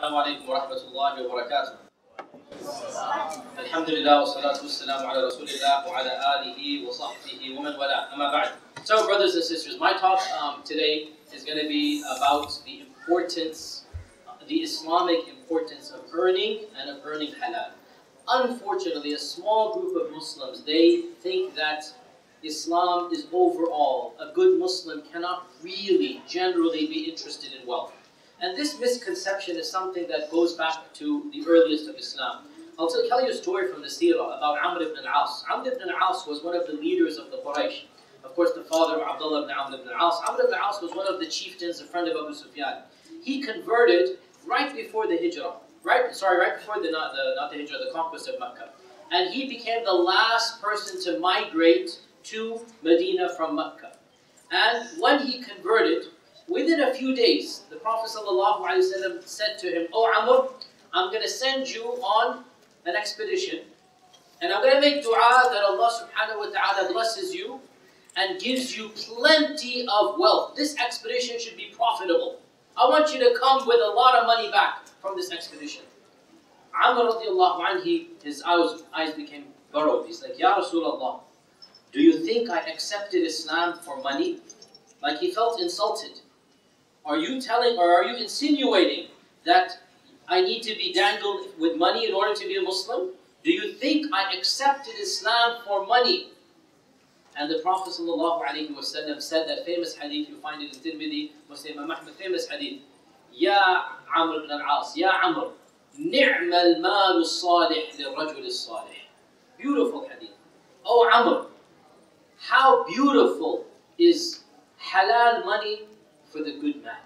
السلام عليكم ورحمة الله وبركاته. الحمد لله والصلاة والسلام على رسول الله وعلى آله وصحبه ومن والاه. أما بعد. So, brothers and sisters, my talk today is going to be about the importance, the Islamic importance of earning and of earning halal. Unfortunately, a small group of Muslims, they think that Islam is overall. A good Muslim cannot really, generally be interested in wealth. And this misconception is something that goes back to the earliest of Islam. I'll tell you a story from the Seerah about Amr ibn al-As. Amr ibn al-As was one of the leaders of the Quraysh. Of course, the father of Abdullah ibn Amr ibn al-As. Amr ibn al-As was one of the chieftains, a friend of Abu Sufyan. He converted right before the Hijrah. Right before the conquest of Mecca. And he became the last person to migrate to Medina from Mecca. And when he converted, within a few days, the Prophet ﷺ said to him, "Oh Amr, I'm going to send you on an expedition, and I'm going to make dua that Allah subhanahu wa ta'ala blesses you and gives you plenty of wealth. This expedition should be profitable. I want you to come with a lot of money back from this expedition." Amr radiallahu anhu, his eyes became burrowed. He's like, "Ya Rasulullah, do you think I accepted Islam for money?" Like he felt insulted. Are you insinuating that I need to be dangled with money in order to be a Muslim? Do you think I accepted Islam for money? And the Prophet ﷺ said that famous hadith, you find it in Tirmidhi, Muslim Ahmad, famous hadith. Ya Amr ibn al-As, Ya Amr, ni'ma al-mal as-salih lil-rajul as-salih. Beautiful hadith. Oh Amr, how beautiful is halal money for the good man.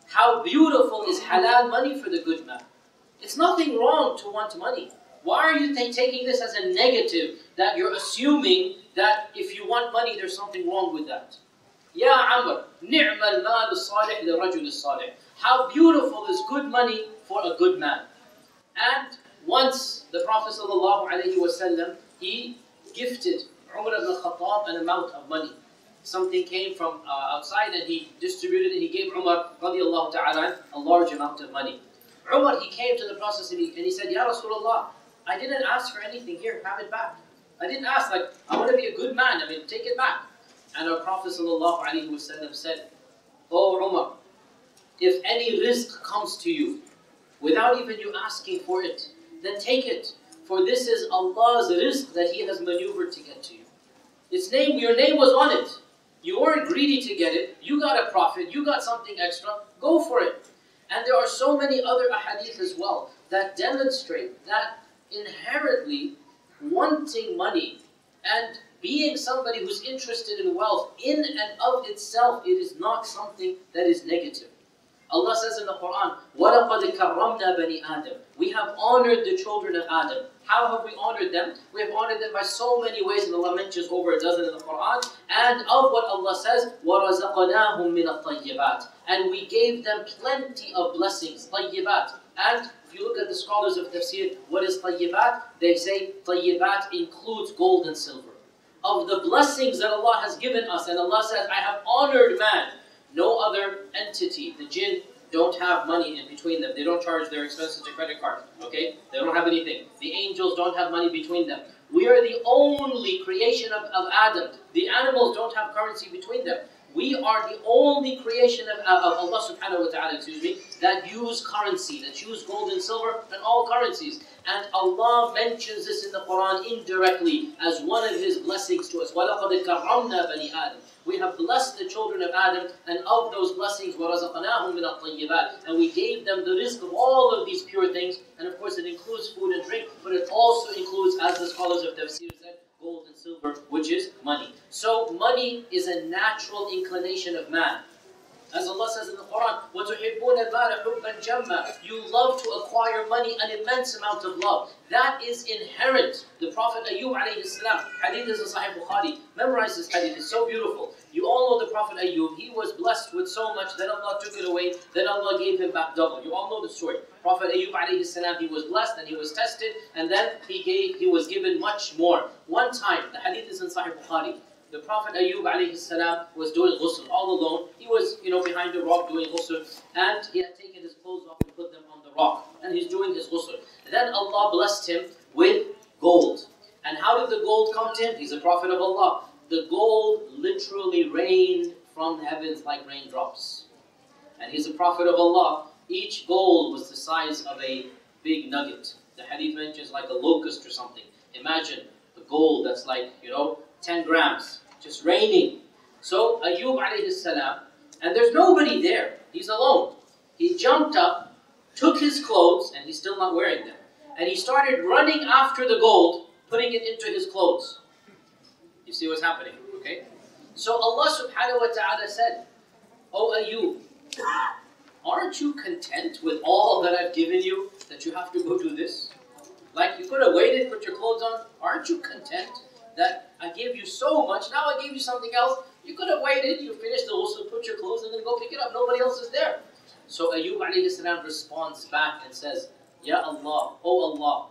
How beautiful is halal money for the good man. It's nothing wrong to want money. Why are you taking this as a negative, that you're assuming that if you want money, there's something wrong with that? Ya Amr, ni'ma al-mal as-salih lil-rajul as-salih. How beautiful is good money for a good man. And once the Prophet ﷺ, he gifted Umar ibn al-Khattab an amount of money. Something came from outside and he distributed it. He gave Umar radiallahu ta'ala a large amount of money. Umar, he came to the Prophet and he said, "Ya Rasulullah, I didn't ask for anything here, have it back. I didn't ask, like, I want to be a good man, take it back." And our Prophet ﷺ said, "Oh Umar, if any rizq comes to you without even you asking for it, then take it. For this is Allah's rizq that He has maneuvered to get to you. Your name was on it. You weren't greedy to get it. You got a profit. You got something extra. Go for it." And there are so many other ahadith as well that demonstrate that inherently wanting money and being somebody who's interested in wealth in and of itself, it is not something that is negative. Allah says in the Quran, وَلَقَدْ كَرَّمْنَا بَنِي آدَمَ. We have honored the children of Adam. How have we honored them? We have honored them by so many ways, and Allah mentions over a dozen in the Quran. And of what Allah says, وَرَزَقْنَاهُمْ مِنَ الطَّيِّبَاتِ. And we gave them plenty of blessings, طيبات. And if you look at the scholars of tafsir, what is طيبات? They say طيبات includes gold and silver. Of the blessings that Allah has given us, and Allah says, I have honored man. No other entity, the jinn, don't have money in between them. They don't charge their expenses to credit card. Okay? They don't have anything. The angels don't have money between them. We are the only creation of Adam. The animals don't have currency between them. We are the only creation of Allah subhanahu wa ta'ala, that use currency, that use gold and silver and all currencies. And Allah mentions this in the Quran indirectly as one of His blessings to us. وَلَقَدْ كَرَّمْنَا بَنِي آدَمَ. We have blessed the children of Adam, and of those blessings, وَرَزَقْنَاهُمْ مِنَ الطَّيِّبَاتِ. And we gave them the rizq of all of these pure things. And of course it includes food and drink, but it also includes, as the scholars of tafsir said, gold and silver, which is money. So money is a natural inclination of man. As Allah says in the Quran, وَتُحِبُّونَ الْمَالَ حُبًّا جَمًّا. You love to acquire money, an immense amount of love. That is inherent. The Prophet Ayyub alayhi salam, hadith is in Sahih Bukhari. Memorize this hadith, it's so beautiful. You all know the Prophet Ayyub, he was blessed with so much, then Allah took it away, then Allah gave him back double. You all know the story. Prophet Ayyub alayhi salam, he was blessed and he was tested, and then he was given much more. One time, the hadith is in Sahih Bukhari. The Prophet Ayyub alayhi salam was doing ghusl all alone. He was, behind a rock doing ghusl, and he had taken his clothes off and put them rock, and he's doing his ghusl. Then Allah blessed him with gold. And how did the gold come to him? He's a prophet of Allah. The gold literally rained from the heavens like raindrops. And he's a prophet of Allah. Each gold was the size of a big nugget. The hadith mentions like a locust or something. Imagine the gold that's like, 10 grams, just raining. So Ayyub alayhi salam, and there's nobody there. He's alone. He jumped up, took his clothes, and he's still not wearing them. And he started running after the gold, putting it into his clothes. You see what's happening, okay? So Allah subhanahu wa ta'ala said, "O Ayyub, aren't you content with all that I've given you, that you have to go do this? Like you could have waited, put your clothes on. Aren't you content that I gave you so much, now I gave you something else? You could have waited, you finished the ghusl, put your clothes, and then go pick it up. Nobody else is there." So Ayyub alayhi salam responds back and says, "Ya Allah, O Allah,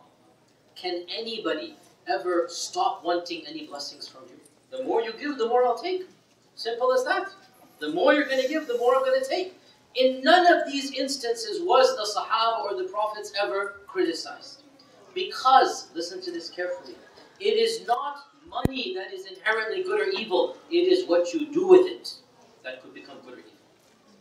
can anybody ever stop wanting any blessings from you? The more you give, the more I'll take. Simple as that. The more you're going to give, the more I'm going to take." In none of these instances was the Sahaba or the Prophets ever criticized. Because, listen to this carefully, it is not money that is inherently good or evil. It is what you do with it that could become good or evil.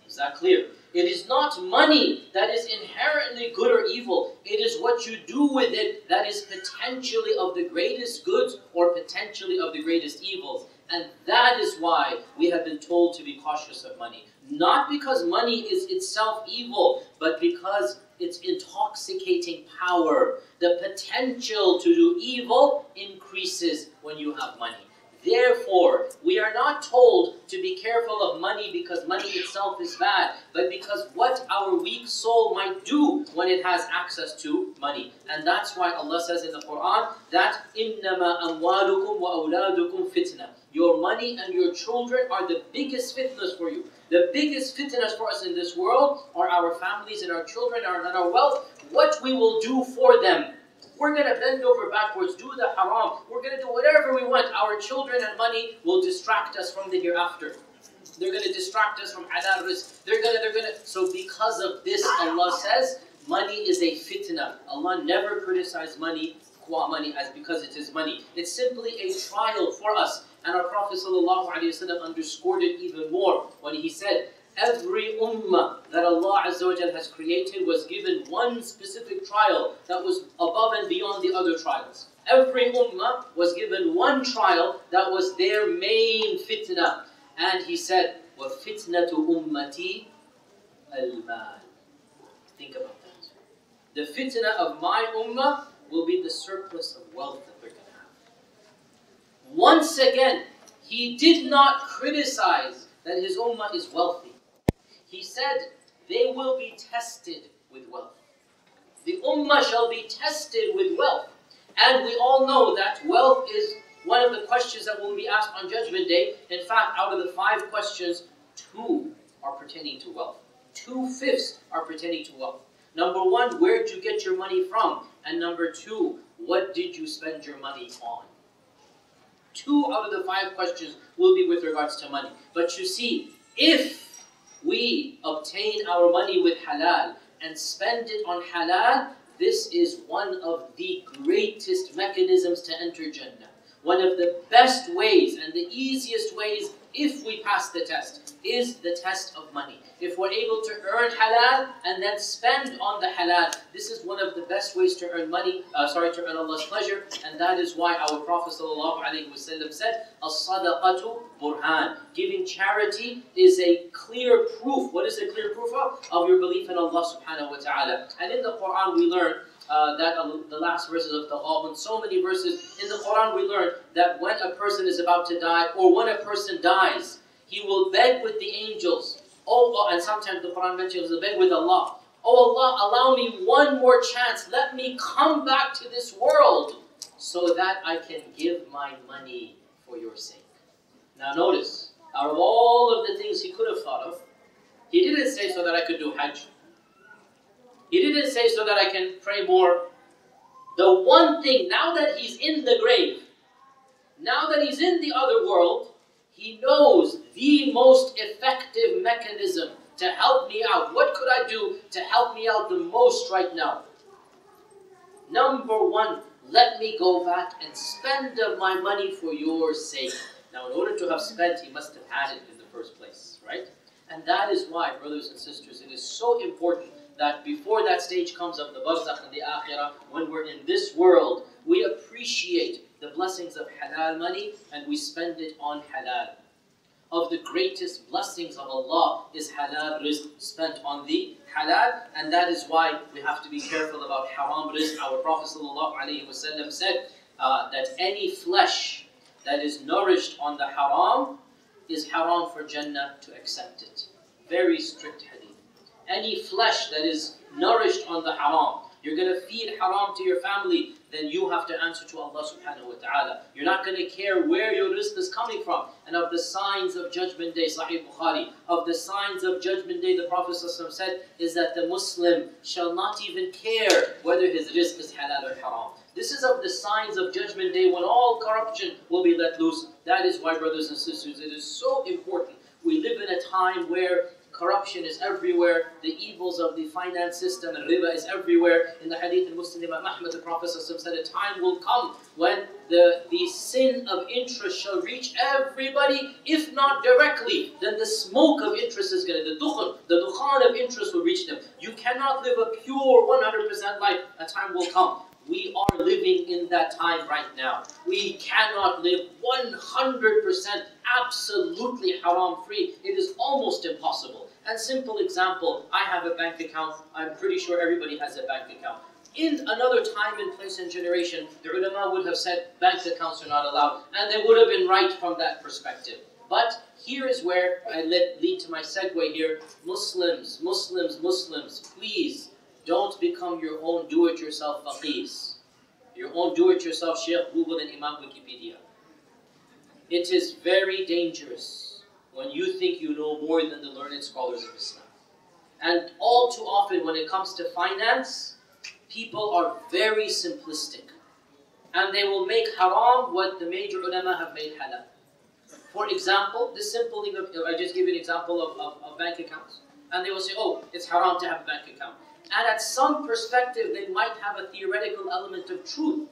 Is that clear? It is not money that is inherently good or evil. It is what you do with it that is potentially of the greatest goods or potentially of the greatest evils. And that is why we have been told to be cautious of money. Not because money is itself evil, but because its intoxicating power. The potential to do evil increases when you have money. Therefore, we are not told to be careful of money because money itself is bad, but because what our weak soul might do when it has access to money. And that's why Allah says in the Quran that إِنَّمَا أَمْوَالُكُمْ وَأَوْلَادُكُمْ فِتْنَةً. Your money and your children are the biggest fitnas for you. The biggest fitnas for us in this world are our families and our children and our wealth. What we will do for them. We're going to bend over backwards, do the haram. We're going to do whatever we want. Our children and money will distract us from the hereafter. They're going to distract us from halal rizq. They're going to. So because of this, Allah says, money is a fitna. Allah never criticized money as because it is money. It's simply a trial for us. And our Prophet ﷺ underscored it even more when he said, every ummah that Allah Azza wa Jal has created was given one specific trial that was above and beyond the other trials. Every ummah was given one trial that was their main fitna. And he said, وَفِتْنَةُ أُمَّتِي الْمَالِ. Think about that. The fitna of my ummah will be the surplus of wealth that they're going to have. Once again, he did not criticize that his ummah is wealthy. He said, they will be tested with wealth. The ummah shall be tested with wealth. And we all know that wealth is one of the questions that will be asked on Judgment Day. In fact, out of the 5 questions, 2 are pertaining to wealth. 2/5 are pertaining to wealth. Number 1, where did you get your money from? And number 2, what did you spend your money on? 2 out of the 5 questions will be with regards to money. But you see, if we obtain our money with halal and spend it on halal, this is one of the greatest mechanisms to enter Jannah. One of the best ways and the easiest ways, if we pass the test, is the test of money. If we're able to earn halal and then spend on the halal, this is one of the best ways to earn money, to earn Allah's pleasure. And that is why our Prophet ﷺ said, "As-sadaqatu burhan." Giving charity is a clear proof. What is a clear proof of? Of your belief in Allah subhanahu wa ta'ala. And in the Quran we learn that the last verses of Taghabun, so many verses in the Quran we learn that when a person is about to die, or when a person dies, he will beg with the angels. And sometimes the Quran mentions the beg with Allah. Oh Allah, allow me one more chance. Let me come back to this world so that I can give my money for your sake. Now notice, out of all of the things he could have thought of, he didn't say so that I could do Hajj. He didn't say so that I can pray more. The one thing, now that he's in the grave, now that he's in the other world, he knows the most effective mechanism to help me out? What could I do to help me out the most right now? Number one, let me go back and spend my money for your sake. Now, in order to have spent, he must have had it in the first place, right? And that is why, brothers and sisters, it is so important that before that stage comes of the barzakh and the akhirah, when we're in this world, we appreciate the blessings of halal money and we spend it on halal. Of the greatest blessings of Allah is halal rizq, spent on the halal, and that is why we have to be careful about haram rizq. Our Prophet ﷺ said that any flesh that is nourished on the haram is haram for Jannah to accept it. Very strict hadith. Any flesh that is nourished on the haram, you're going to feed haram to your family, then you have to answer to Allah subhanahu wa ta'ala. You're not going to care where your rizq is coming from. And of the signs of Judgment Day, Sahih Bukhari, of the signs of Judgment Day, the Prophet ﷺ said, is that the Muslim shall not even care whether his rizq is halal or haram. This is of the signs of Judgment Day when all corruption will be let loose. That is why, brothers and sisters, it is so important. We live in a time where corruption is everywhere, the evils of the finance system and riba is everywhere. In the hadith in Muslim, Imam Ahmad, the Prophet said, a time will come when the sin of interest shall reach everybody, if not directly, then the smoke of interest is going to, the dukhan of interest will reach them. You cannot live a pure 100% life. A time will come. We are living in that time right now. We cannot live 100% absolutely haram free. It is almost impossible. And simple example, I have a bank account. I'm pretty sure everybody has a bank account. In another time and place and generation, the ulama would have said bank accounts are not allowed. And they would have been right from that perspective. But here is where I lead to my segue here. Muslims, please, don't become your own do-it-yourself faqirs. Your own do-it-yourself Sheikh Google and Imam Wikipedia. It is very dangerous when you think you know more than the learned scholars of Islam. And all too often when it comes to finance, people are very simplistic. And they will make haram what the major ulama have made halal. For example, this simple, I just give you an example of bank accounts. And they will say, oh, it's haram to have a bank account. And at some perspective, they might have a theoretical element of truth.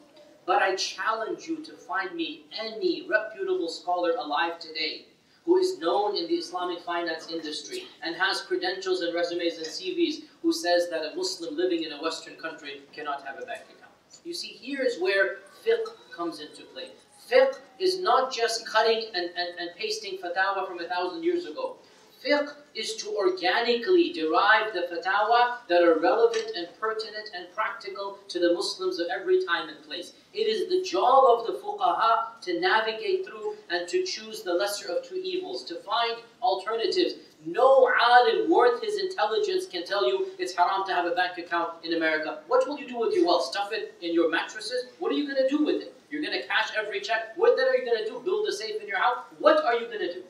But I challenge you to find me any reputable scholar alive today who is known in the Islamic finance industry and has credentials and resumes and CVs who says that a Muslim living in a Western country cannot have a bank account. You see, here is where fiqh comes into play. Fiqh is not just cutting and pasting fatwa from 1,000 years ago. Fiqh is to organically derive the fatwa that are relevant and pertinent and practical to the Muslims of every time and place. It is the job of the fuqaha to navigate through and to choose the lesser of two evils, to find alternatives. No alim worth his intelligence can tell you it's haram to have a bank account in America. What will you do with your wealth? Stuff it in your mattresses? What are you going to do with it? You're going to cash every check? What then are you going to do? Build a safe in your house? What are you going to do?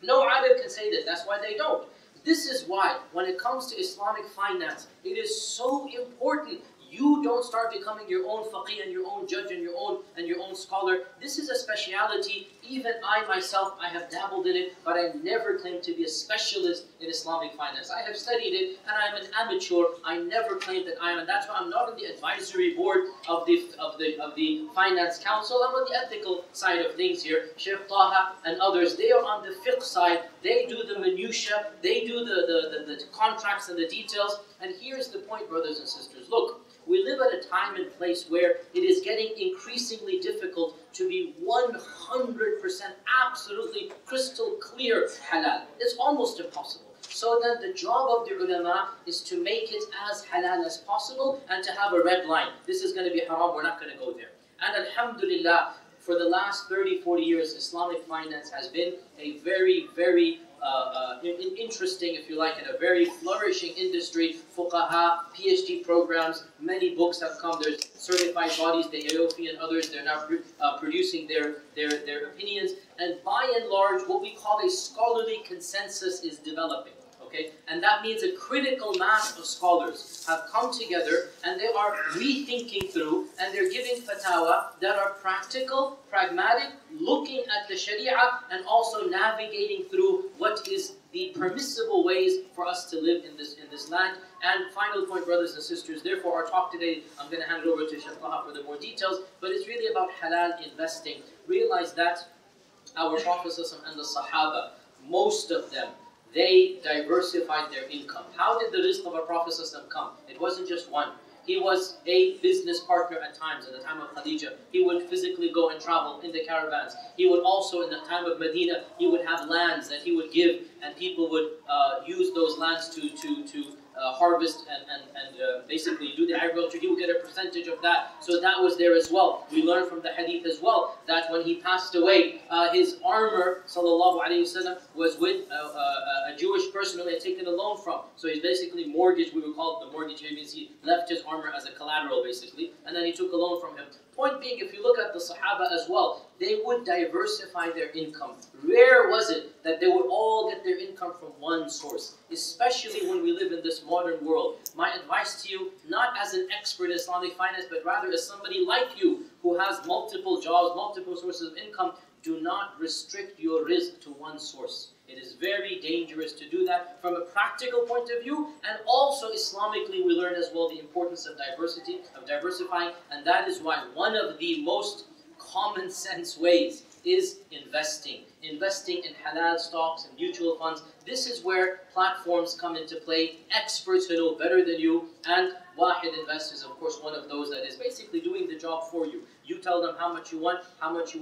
No alim can say this. That's why they don't. This is why, when it comes to Islamic finance, it is so important you don't start becoming your own faqih and your own judge and your own scholar. This is a speciality. Even I myself, I have dabbled in it, but I never claimed to be a specialist in Islamic finance. I have studied it, and I am an amateur. I never claimed that I am, and that's why I'm not on the advisory board of the finance council. I'm on the ethical side of things here. Sheikh Taha and others, they are on the fiqh side. They do the minutiae. They do the contracts and the details. And here's the point, brothers and sisters. Look. We live at a time and place where it is getting increasingly difficult to be 100% absolutely crystal clear halal. It's almost impossible. So then the job of the ulama is to make it as halal as possible and to have a red line. This is going to be haram, we're not going to go there. And alhamdulillah, for the last 30, 40 years, Islamic finance has been a very, very interesting, if you like, and a very flourishing industry. Fuqaha, PhD programs, many books have come. There's certified bodies, the AOFI and others, they're now producing their opinions. And by and large, what we call a scholarly consensus is developing. Okay? And that means a critical mass of scholars have come together and they are rethinking through and they're giving fatwa that are practical, pragmatic, looking at the sharia and also navigating through what is the permissible ways for us to live in this land. And final point, brothers and sisters, therefore our talk today, I'm going to hand it over to Shaykh Taha for the more details, but it's really about halal investing. Realize that our Prophet and the Sahaba, most of them, they diversified their income. How did the rizq of our Prophet come? It wasn't just one. He was a business partner at times. In the time of Khadija, he would physically go and travel in the caravans. He would also, in the time of Medina, he would have lands that he would give, and people would use those lands to harvest and basically do the agriculture. He would get a percentage of that. So that was there as well. We learn from the hadith as well that when he passed away, his armor, sallallahu alaihi wasallam, was with a Jewish person who he had taken a loan from. So he's basically mortgaged. We would call it the mortgage. He left his armor as a collateral basically, and then he took a loan from him. Point being, if you look at the Sahaba as well, they would diversify their income. Rare was it that they would all get their income from one source, especially when we live in this modern world. My advice to you, not as an expert in Islamic finance, but rather as somebody like you who has multiple jobs, multiple sources of income, do not restrict your rizq to one source. It is very dangerous to do that from a practical point of view, and also Islamically we learn as well the importance of diversity, of diversifying, and that is why one of the most common sense ways is investing. Investing in halal stocks and mutual funds. This is where platforms come into play, experts who know better than you, and Wahid Invest is of course one of those that is basically doing the job for you. You tell them how much you want to,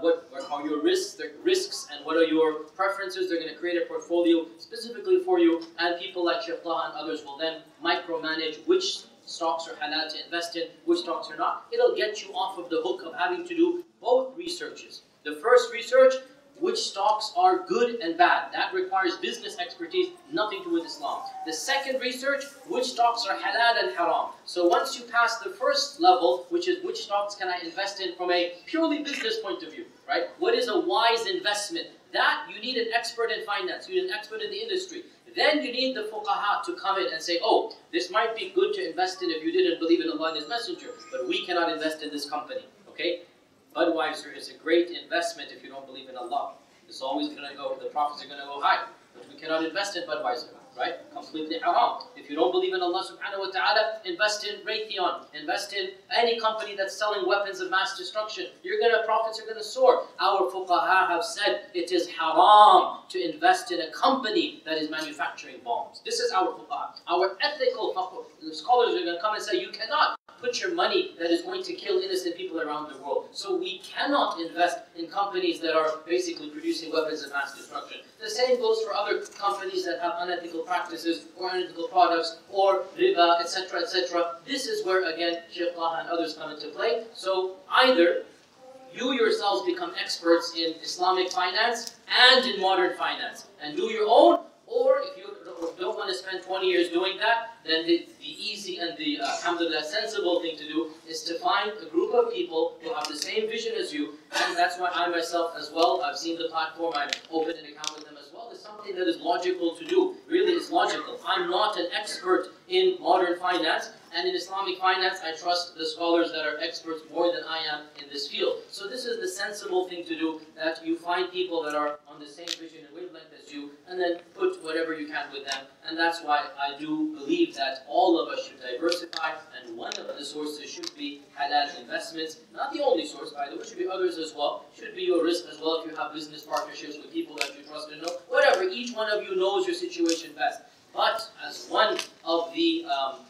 what are your risks, and what are your preferences. They're going to create a portfolio specifically for you, and people like Shaykh Taha and others will then micromanage which stocks are halal to invest in, which stocks are not. It'll get you off of the hook of having to do both researches. The first research, which stocks are good and bad. That requires business expertise, nothing to do with Islam. The second research, which stocks are halal and haram. So once you pass the first level, which is which stocks can I invest in from a purely business point of view, right? What is a wise investment? That you need an expert in finance, you need an expert in the industry. Then you need the fuqaha to come in and say, oh, this might be good to invest in if you didn't believe in Allah and His Messenger, but we cannot invest in this company, okay? Budweiser is a great investment if you don't believe in Allah. It's always going to go, the profits are going to go high. But we cannot invest in Budweiser, right? Completely haram. If you don't believe in Allah subhanahu wa ta'ala, invest in Raytheon. Invest in any company that's selling weapons of mass destruction. Profits are going to soar. Our fuqaha have said it is haram to invest in a company that is manufacturing bombs. This is our fuqaha. Our ethical scholars are going to come and say you cannot put your money that is going to kill innocent people around the world. So we cannot invest in companies that are basically producing weapons of mass destruction. The same goes for other companies that have unethical practices or unethical products or riba, etc., etc. This is where, again, Shaykh Taha and others come into play. So either you yourselves become experts in Islamic finance and in modern finance and do your own, or if you don't want to spend 20 years doing that, then the easy and the alhamdulillah sensible thing to do is to find a group of people who have the same vision as you, and that's why I myself as well, I've seen the platform, I've opened an account with them as well. It's something that is logical to do. Really, it's logical. I'm not an expert in modern finance, and in Islamic finance, I trust the scholars that are experts more than I am in this field. So this is the sensible thing to do, that you find people that are on the same vision and wavelength as you, and then put whatever you can with them. And that's why I do believe that all of us should diversify, and one of the sources should be halal investments. Not the only source, by the way, should be others as well. Should be your risk as well if you have business partnerships with people that you trust and know. Whatever, each one of you knows your situation best. But as one of the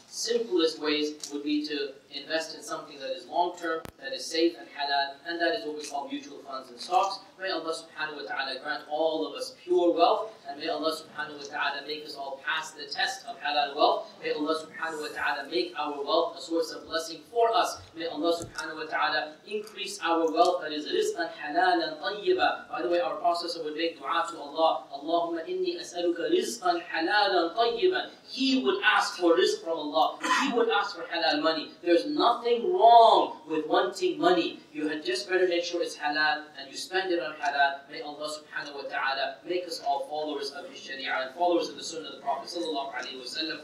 simplest ways would be to invest in something that is long-term, that is safe and halal, and that is what we call mutual funds and stocks. May Allah subhanahu wa ta'ala grant all of us pure wealth, and may Allah subhanahu wa ta'ala make us all pass the test of halal wealth. May Allah subhanahu wa ta'ala make our wealth a source of blessing for us. May Allah subhanahu wa ta'ala increase our wealth, that is rizqan halalan tayyiba. By the way, our processor would make dua to Allah, Allahumma inni as'aluka rizqan halalan tayyiban. He would ask for rizq from Allah. He would ask for halal money. There's nothing wrong with wanting money. You had just better make sure it's halal and you spend it on halal. May Allah subhanahu wa ta'ala make us all followers of His Sharia and followers of the Sunnah of the Prophet sallallahu alaihi wasallam.